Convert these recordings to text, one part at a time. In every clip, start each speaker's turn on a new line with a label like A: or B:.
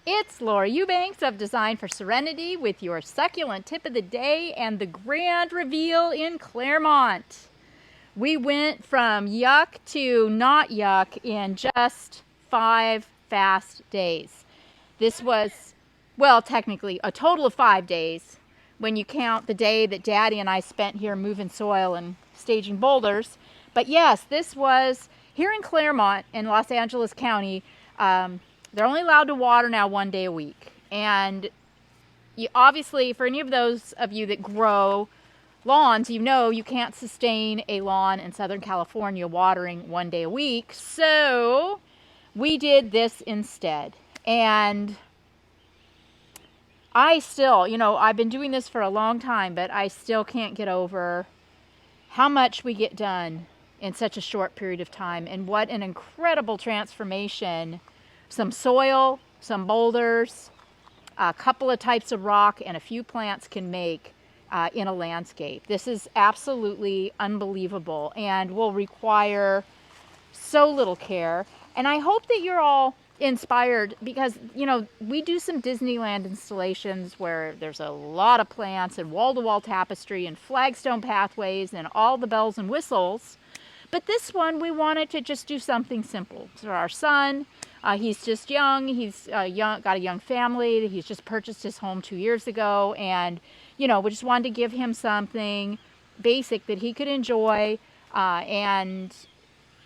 A: It's Laura Eubanks of Design for Serenity with your succulent tip of the day and the grand reveal in Claremont. We went from yuck to not yuck in just 5 fast days. This was, well, technically a total of 5 days when you count the day that Daddy and I spent here moving soil and staging boulders. But yes, this was here in Claremont in Los Angeles County. They're only allowed to water now 1 day a week. And you, obviously, for any of those of you that grow lawns, you know you can't sustain a lawn in Southern California watering 1 day a week. So we did this instead. And I still, I've been doing this for a long time, but I still can't get over how much we get done in such a short period of time and what an incredible transformation some soil, some boulders, a couple of types of rock, and a few plants can make in a landscape. This is absolutely unbelievable and will require so little care. And I hope that you're all inspired because, we do some Disneyland installations where there's a lot of plants and wall-to-wall tapestry and flagstone pathways and all the bells and whistles. But this one, we wanted to just do something simple. So our son, he's just young. He's got a young family. He's just purchased his home 2 years ago. And, we just wanted to give him something basic that he could enjoy. And,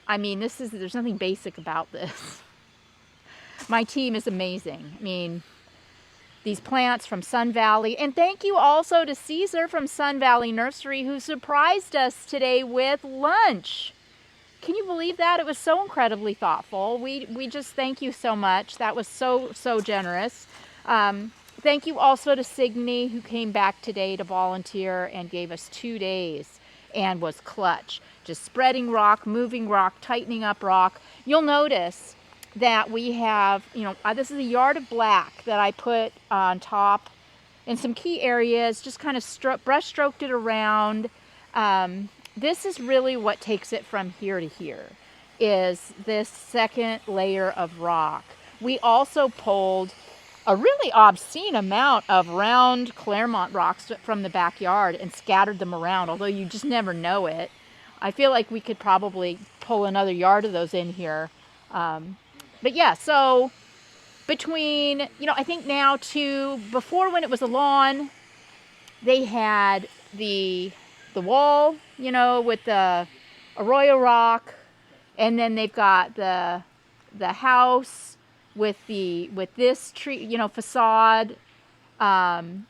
A: there's nothing basic about this. My team is amazing. These plants from Sun Valley. And thank you also to Caesar from Sun Valley Nursery who surprised us today with lunch. Can you believe that? It was so incredibly thoughtful. We just thank you so much. That was so generous. Thank you also to Signe who came back today to volunteer and gave us 2 days and was clutch. Just spreading rock, moving rock, tightening up rock. You'll notice that we have, this is a yard of black that I put on top in some key areas, just kind of brush stroked it around. This is really what takes it from here to here, is this second layer of rock. We also pulled a really obscene amount of round Claremont rocks from the backyard and scattered them around, although you just never know it. I feel like we could probably pull another yard of those in here. But yeah, so between, I think now before when it was a lawn, they had the wall, with the arroyo rock, and then they've got the house with this tree, facade, and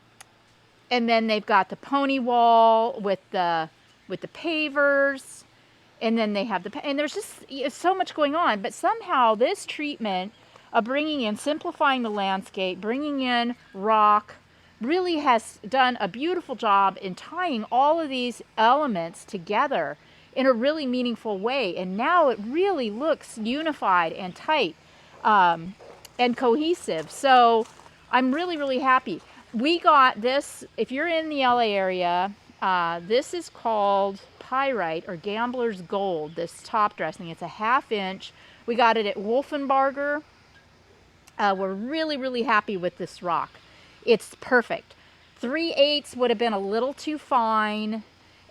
A: then they've got the pony wall with the pavers. And then they have and there's just so much going on. But somehow this treatment of simplifying the landscape, bringing in rock, really has done a beautiful job in tying all of these elements together in a really meaningful way. And now it really looks unified and tight and cohesive. So I'm really, really happy. We got this, if you're in the LA area, this is called Pyrite or Gambler's Gold, this top dressing. It's a 1/2 inch. We got it at Wolfenbarger. We're really, really happy with this rock. It's perfect. 3/8 would have been a little too fine,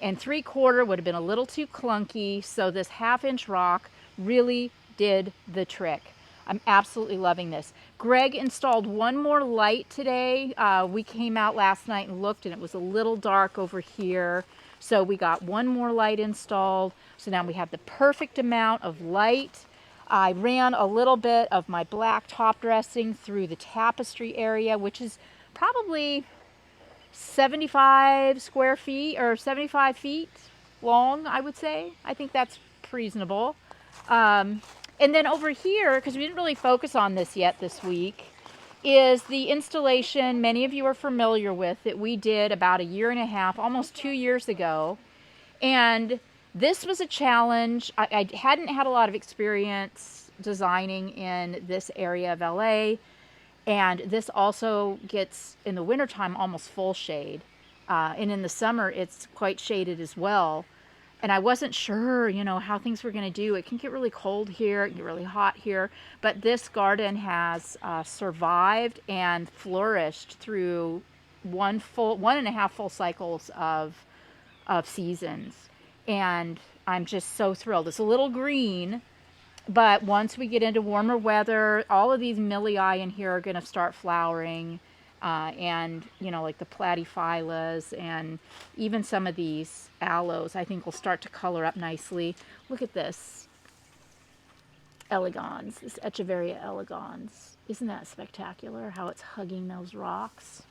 A: and 3/4 would have been a little too clunky. So this 1/2 inch rock really did the trick. I'm absolutely loving this. Greg installed one more light today. We came out last night and looked, and it was a little dark over here. So we got one more light installed. So now we have the perfect amount of light. I ran a little bit of my black top dressing through the tapestry area, which is probably 75 square feet or 75 feet long, I would say. I think that's reasonable. And then over here, because we didn't really focus on this yet this week, is the installation many of you are familiar with that we did about 1.5 years, almost 2 years ago. And this was a challenge. I hadn't had a lot of experience designing in this area of LA. And this also gets, in the wintertime, almost full shade. And in the summer, it's quite shaded as well. And I wasn't sure, you know, how things were going to do. It can get really cold here, it can get really hot here, but this garden has survived and flourished through 1.5 full cycles of seasons. And I'm just so thrilled. It's a little green, but once we get into warmer weather, all of these milii in here are going to start flowering. And, you know, like the platyphyllas and even some of these aloes, I think will start to color up nicely. Look at this elegans, this Echeveria elegans. Isn't that spectacular how it's hugging those rocks?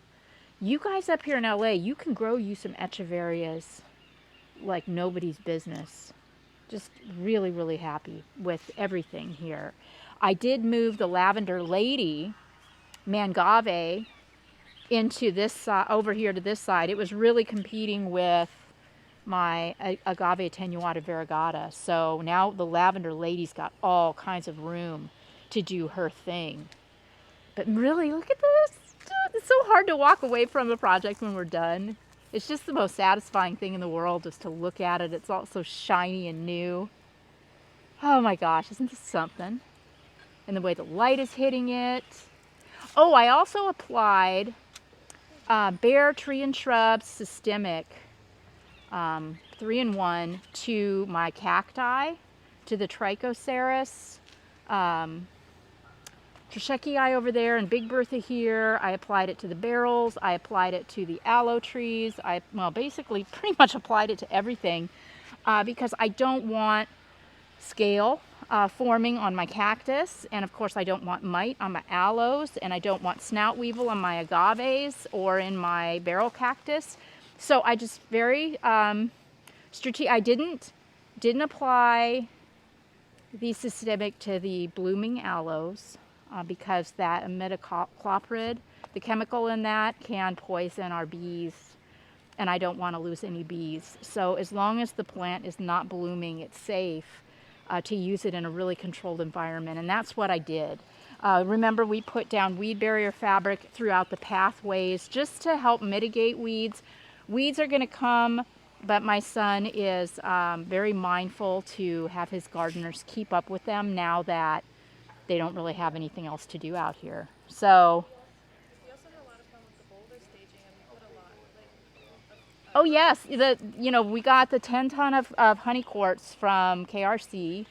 A: You guys up here in LA, you can grow you some Echeverias like nobody's business. Just really, really happy with everything here. I did move the lavender lady mangave into this over here to this side. It was really competing with my agave attenuata variegata. So now the lavender lady's got all kinds of room to do her thing. But really, look at this. It's so hard to walk away from a project when we're done. It's just the most satisfying thing in the world just to look at it. It's all so shiny and new. Oh my gosh, isn't this something? And the way the light is hitting it. Oh, I also applied Bare Tree and Shrub Systemic 3-in-1 to my cacti, to the Trichoceros, Trichechii over there, and Big Bertha here. I applied it to the barrels. I applied it to the aloe trees. Well, basically pretty much applied it to everything because I don't want scale forming on my cactus, and of course I don't want mite on my aloes, and I don't want snout weevil on my agaves or in my barrel cactus. So I just very strategic. I didn't apply the systemic to the blooming aloes because that imidacloprid, the chemical in that, can poison our bees, and I don't want to lose any bees. So as long as the plant is not blooming, it's safe to use it in a really controlled environment, and that's what I did. Remember, we put down weed barrier fabric throughout the pathways just to help mitigate weeds. Weeds are going to come, but my son is very mindful to have his gardeners keep up with them now that they don't really have anything else to do out here. So,
B: We also had a lot of fun with the boulder staging, and we put a lot,
A: oh yes, we got the 10 ton of honey quartz from KRC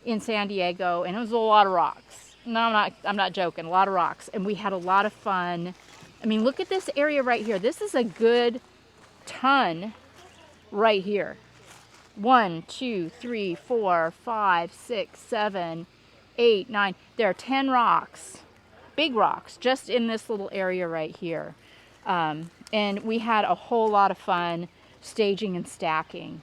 A: in San Diego, and it was a lot of rocks. No, I'm not joking, a lot of rocks. And we had a lot of fun. I mean, look at this area right here. This is a good ton right here. 1, 2, 3, 4, 5, 6, 7, 8, 9. There are 10 rocks, big rocks, just in this little area right here. And we had a whole lot of fun staging and stacking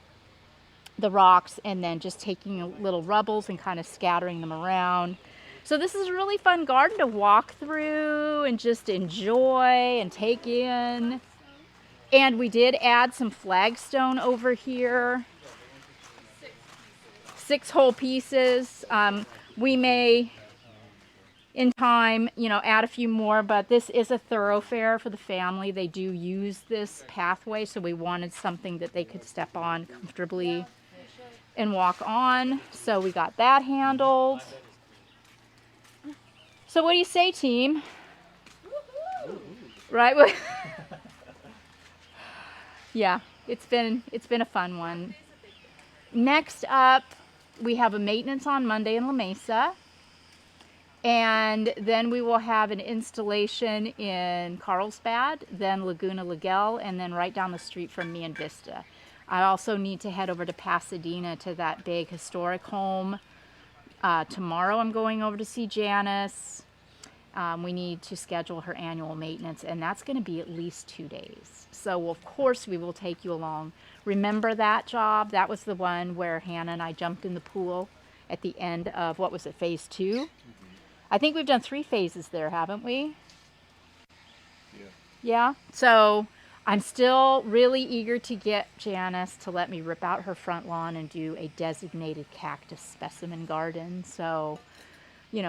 A: the rocks and then just taking little rubbles and kind of scattering them around. So this is a really fun garden to walk through and just enjoy and take in. And we did add some flagstone over here. 6 whole pieces. We may, in time, add a few more, but this is a thoroughfare for the family. They do use this pathway, so we wanted something that they could step on comfortably and walk on. So we got that handled. So what do you say, team? Right? Yeah, it's been a fun one. Next up, we have a maintenance on Monday in La Mesa. And then we will have an installation in Carlsbad, then Laguna Liguel, and then right down the street from me in Vista. I also need to head over to Pasadena to that big historic home. Tomorrow I'm going over to see Janice. We need to schedule her annual maintenance, and that's going to be at least 2 days. So of course we will take you along. Remember that job? That was the one where Hannah and I jumped in the pool at the end of, what was it, phase 2? I think we've done 3 phases there, haven't we? Yeah. So I'm still really eager to get Janice to let me rip out her front lawn and do a designated cactus specimen garden. So,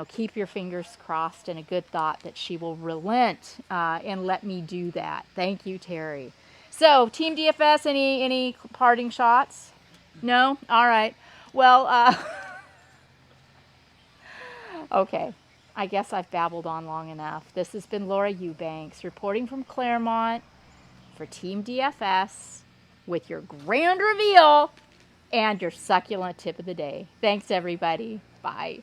A: keep your fingers crossed and a good thought that she will relent and let me do that. Thank you, Terri. So, Team DFS, any parting shots? No? All right. Well, okay. I guess I've babbled on long enough. This has been Laura Eubanks reporting from Claremont for Team DFS with your grand reveal and your succulent tip of the day. Thanks, everybody. Bye.